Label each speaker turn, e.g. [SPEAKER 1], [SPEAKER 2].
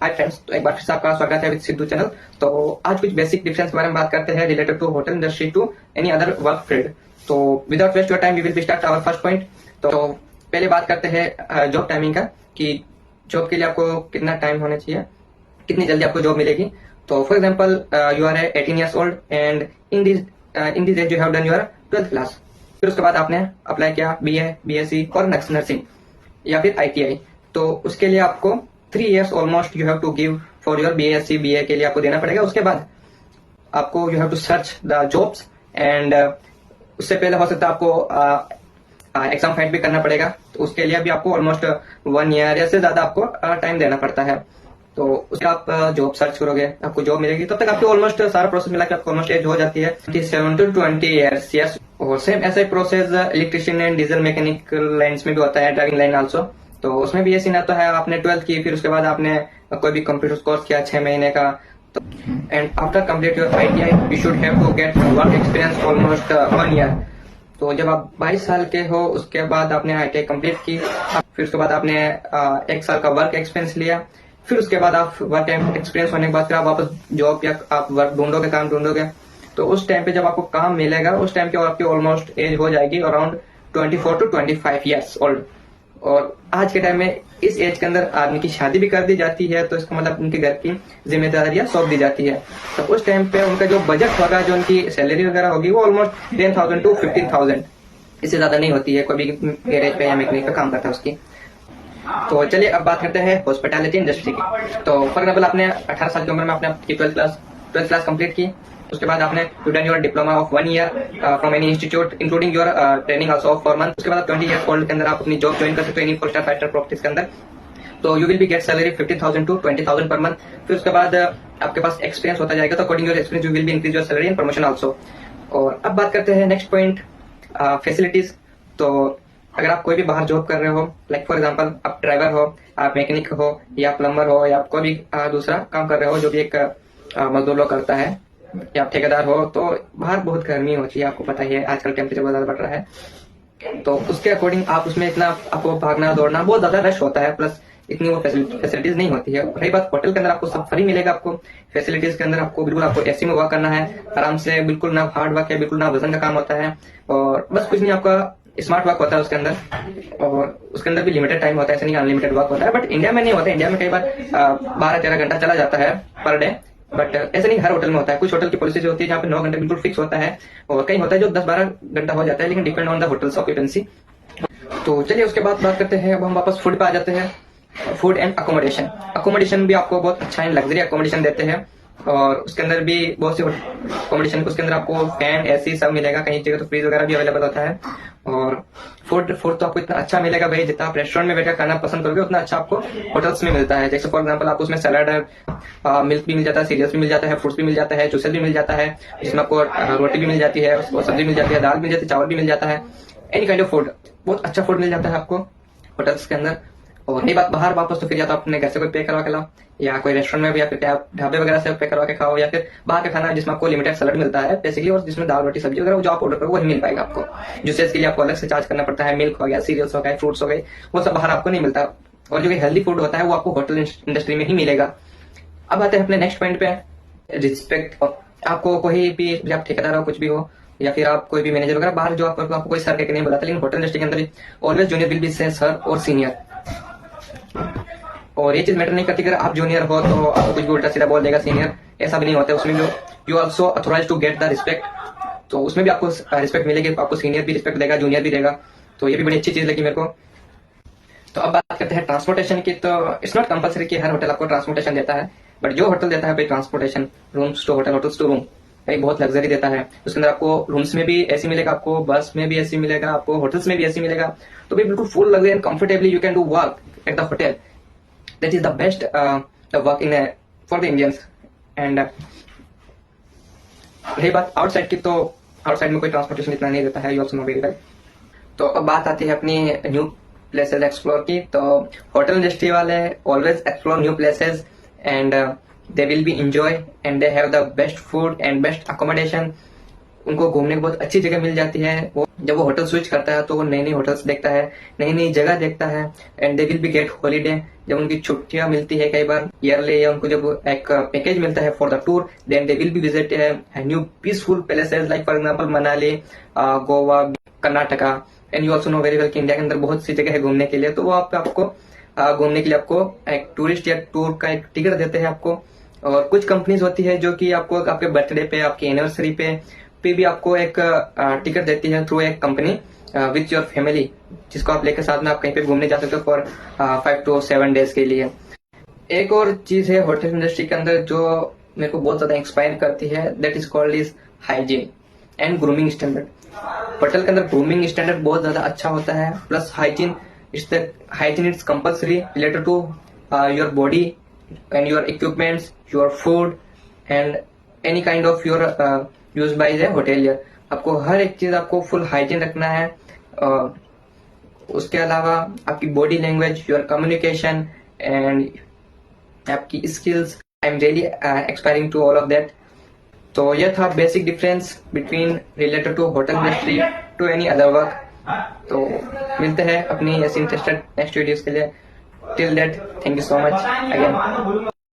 [SPEAKER 1] Hi friends, तो एक बार फिर से आपका स्वागत है विद सिद्धू चैनल। तो आज कुछ बेसिक डिफरेंस के बारे में बात करते हैं related to hotel industry to any other work field. तो without waste your time we will be start our first point. तो पहले बात करते हैं जॉब टाइमिंग का, कि जॉब के लिए आपको कितना टाइम होना चाहिए, कितनी जल्दी आपको जॉब मिलेगी। तो for example you are 18 years old and in this age you have done your 12th class. फिर उसके बाद आपने अप्लाई किया BA, BSc और नर्सिंग या फिर ITI। तो उसके लिए आपको 3 years almost you have to give for your BSc BA के लिए आपको देना पड़ेगा। उसके बाद आपको you have to search the jobs and उससे पहले हो सकता है आपको एग्जाम फाइट भी करना पड़ेगा। तो उसके लिए भी आपको ऑलमोस्ट 1 year या से ज्यादा आपको टाइम देना पड़ता है। तो उसके आप जॉब सर्च करोगे, आपको जॉब मिलेगी, तब तक आपको ऑलमोस्ट सारा प्रोसेस मिला के आपको ऑलमोस्ट एज हो जाती है 27 to 20 years। यस, और सेम ऐसा ही process electrician and diesel mechanical lines में भी होता है, ड्राइविंग लाइन आल्सो। तो उसमें भी ऐसी ना तो है आपने 12th की, फिर उसके बाद आपने कोई भी कंप्यूटर कोर्स किया 6 महीने का, and after complete your ITI you should have to get work experience almost 1 year। तो जब आप 22 साल के हो उसके बाद आपने ITI कंप्लीट की, फिर उसके बाद आपने 1 साल का वर्क एक्सपीरियंस लिया, फिर उसके बाद आप वर्क एक्सपीरियंस होने के बाद फिर आप वापस जॉब या आप वर्क ढूंढोगे, काम ढूंढोगे। तो उस टाइम पे जब आपको काम मिलेगा उस टाइम पे आपकी ऑलमोस्ट एज हो जाएगी अराउंड 24 to 25 years ओल्ड। और आज के टाइम में इस एज के अंदर आदमी की शादी भी कर दी जाती है, तो इसका मतलब उनके घर की जिम्मेदारियां सौंप दी जाती है। तो उस टाइम पे उनका जो बजट होगा, जो उनकी सैलरी वगैरह होगी, वो ऑलमोस्ट 10,000 to 15,000, इससे ज्यादा नहीं होती है। कोई भी गैरेज पे या मैकेनिक का काम करता है उसकी। तो चलिए अब बात करते हैं हॉस्पिटैलिटी इंडस्ट्री की। तो फॉर एग्जाम्पल आपने 18 साल की उम्र में आपने आपकी 12th क्लास कंप्लीट की। उसके बाद आपने you done your diploma of 1 year from any institute including your training also of 4 months। उसके बाद 20 years ओल्ड के अंदर आप अपनी जॉब ज्वाइन कर सकते हो एनी 4-star 5-star प्रॉपर्टीज के अंदर। तो you will be get salary 15,000 to 20,000 per month. फिर उसके बाद आपके पास एक्सपीरियंस होता जाएगा, तो according your experience you will be increase your salary and promotion also. और अब बात करते हैं नेक्स्ट पॉइंट, फैसिलिटीज। तो अगर आप कोई भी बाहर जॉब कर रहे हो, लाइक फॉर एग्जांपल आप ड्राइवर हो, आप मैकेनिक हो या प्लम्बर हो या आप कोई भी दूसरा काम कर रहे हो जो भी एक मजदूर लोग करता है, या आप ठेकेदार हो, तो बाहर बहुत गर्मी होती है, आपको पता ही है, आजकल टेम्परेचर बहुत ज्यादा बढ़ रहा है। तो उसके अकॉर्डिंग आप उसमें इतना आपको भागना दौड़ना बहुत ज्यादा रश होता है, प्लस इतनी वो फैसिलिटीज नहीं होती है। रही बात होटल के अंदर, आपको सब फ्री मिलेगा। आपको फैसिलिटीज के अंदर आपको बिल्कुल आपको AC में वर्क करना है आराम से, बिल्कुल ना हार्ड वर्क है, बिल्कुल ना वजन का काम होता है, और बस कुछ नहीं, आपका स्मार्ट वर्क होता है उसके अंदर। और उसके अंदर भी लिमिटेड टाइम होता है, ऐसा नहीं अनलिमिटेड वर्क होता है। बट इंडिया में नहीं होता है, इंडिया में कई बार 12-13 घंटा चला जाता है पर डे, बट ऐसा नहीं हर होटल में होता है। कुछ होटल की पॉलिसी जो होती है जहाँ पे 9 घंटे बिल्कुल फिक्स होता है, और कहीं होता है जो 10-12 घंटा हो जाता है, लेकिन depend on the hotels occupancy. तो चलिए उसके बाद बात करते हैं, अब हम वापस फूड पे आ जाते हैं। फूड एंड अकोमोडेशन भी आपको बहुत अच्छा है, लग्जरी अकोमोडेशन देते हैं, और उसके अंदर भी बहुत सी अकोमोडेशन, उसके अंदर आपको फैन AC सब मिलेगा, कहीं जगह तो फ्रीज वगैरह भी अवेलेबल होता है। और फूड तो आपको इतना अच्छा मिलेगा भाई, जितना आप रेस्टोरेंट में बैठकर खाना पसंद करोगे उतना अच्छा आपको होटल्स में मिलता है। जैसे फॉर एग्जांपल आपको उसमें सैलड है, मिल्क भी मिल जाता है, सीरियल्स भी मिल जाता है, फ्रूट्स भी मिल जाता है, जूसेस भी मिल जाता है, जिसमें आपको रोटी भी मिल जाती है, उसको सब्जी मिल जाती है, दाल मिल जाती है, चावल भी मिल जाता है, एनी काइंड ऑफ फूड, बहुत अच्छा फूड मिल जाता है आपको होटल्स के अंदर। और नहीं बात बाहर वापस, तो फिर या तो अपने घर से कोई पे करवा के लाओ, या कोई रेस्टोरेंट में भी, या फिर आप ढाबे वगैरह से पे करवा के खाओ, या फिर बाहर का खाना जिसमें आपको लिमिटेड सैलड मिलता है बेसिकली, और जिसमें दाल रोटी सब्जी वगैरह जो आप ऑर्डर करो वही मिल पाएगा आपको। जूसेस के लिए आपको अलग से चार्ज करना पड़ता है, मिल्क हो गया, सीरियल्स हो गए, फ्रूट्स हो गए, वो सब बाहर आपको नहीं मिलता। और जो हेल्दी फूड होता है वो आपको होटल इंडस्ट्री में ही मिलेगा। अब आते हैं अपने नेक्स्ट पॉइंट पे, रिस्पेक्ट। आपको कोई भी, आप ठेकेदार हो, कुछ भी हो, या फिर आप कोई भी मैनेजर वगैरह बाहर जो आपको कोई सर के नहीं बुलाता, लेकिन होटल इंडस्ट्री के अंदर ऑलवेज जूनियर विल बी से सर और सीनियर। और ये चीज मैटर नहीं करती, अगर आप जूनियर हो तो आपको कुछ भी उल्टा सीधा बोल देगा सीनियर, ऐसा भी नहीं होता है। उसमें जो you also authorize to get the respect, तो उसमें भी आपको रिस्पेक्ट मिलेगी, आपको सीनियर भी रिस्पेक्ट देगा, जूनियर भी देगा। तो ये भी बड़ी अच्छी चीज लगी मेरे को। तो अब बात करते हैं ट्रांसपोर्टेशन की। तो इट्स नॉट कंपल्सरी कि हर होटल आपको ट्रांसपोर्टेशन देता है, बट जो होटल देता है भाई transportation, rooms to hotel, hotels to room, भाई बहुत लग्जरी देता है। उसके अंदर आपको रूम्स में भी AC मिलेगा, आपको बस में भी AC मिलेगा, आपको होटल्स में भी AC मिलेगा। तो भी बिल्कुल full luxury and comfortably you can do work at the hotel. That is the best work in for the Indians। and रही बात आउटसाइड की, तो आउटसाइड में कोई ट्रांसपोर्टेशन इतना नहीं देता है, you also know very well. तो अब बात आती है अपनी न्यू प्लेसेस एक्सप्लोर की। तो होटल इंडस्ट्री वाले always explore new places and they will B enjoy and they have the best food and best accommodation। उनको घूमने की बहुत अच्छी जगह मिल जाती है। वो जब वो होटल स्विच करता है तो वो नई नई होटल्स देखता है, नई नई जगह देखता है। And they will be get holiday, जब उनकी छुट्टियां मिलती है कई बार ईयरली, या उनको जब एक पैकेज मिलता है for the tour, then they will be visit new peaceful places like for example Manali, Goa, Karnataka. And you also know very well कि इंडिया के अंदर बहुत सी जगह है घूमने के लिए। तो वो आपको घूमने के लिए आपको एक टूरिस्ट या टूर का एक टिकट देते हैं आपको। और कुछ कंपनीज होती है जो कि आपको आपके बर्थडे पे, आपकी एनिवर्सरी पे भी आपको एक टिकट देती है थ्रू एक कंपनी विथ योर फैमिली, जिसको आप लेकर साथ में आप कहीं पे घूमने जा सकते हो फॉर 5 to 7 days के लिए। एक और चीज है होटल इंडस्ट्री के अंदर जो मेरे को बहुत ज्यादा इंस्पायर करती है, that is called is hygiene and grooming standard. Hotel के अंदर ग्रूमिंग स्टैंडर्ड बहुत ज्यादा अच्छा होता है, plus hygiene it's compulsory related to your body and your equipments, your food and any kind of your use by the hotelier. आपको हर एक चीज आपको फुल हाइजीन रखना है। उसके अलावा आपकी body language, your communication and आपकी skills, I am really expiring to all of that. तो यह था basic difference between related to hotel industry to any other work. तो मिलते हैं अपनी ऐसी इंटरेस्टेड नेक्स्ट वीडियोस के लिए। Till that, thank you so much again.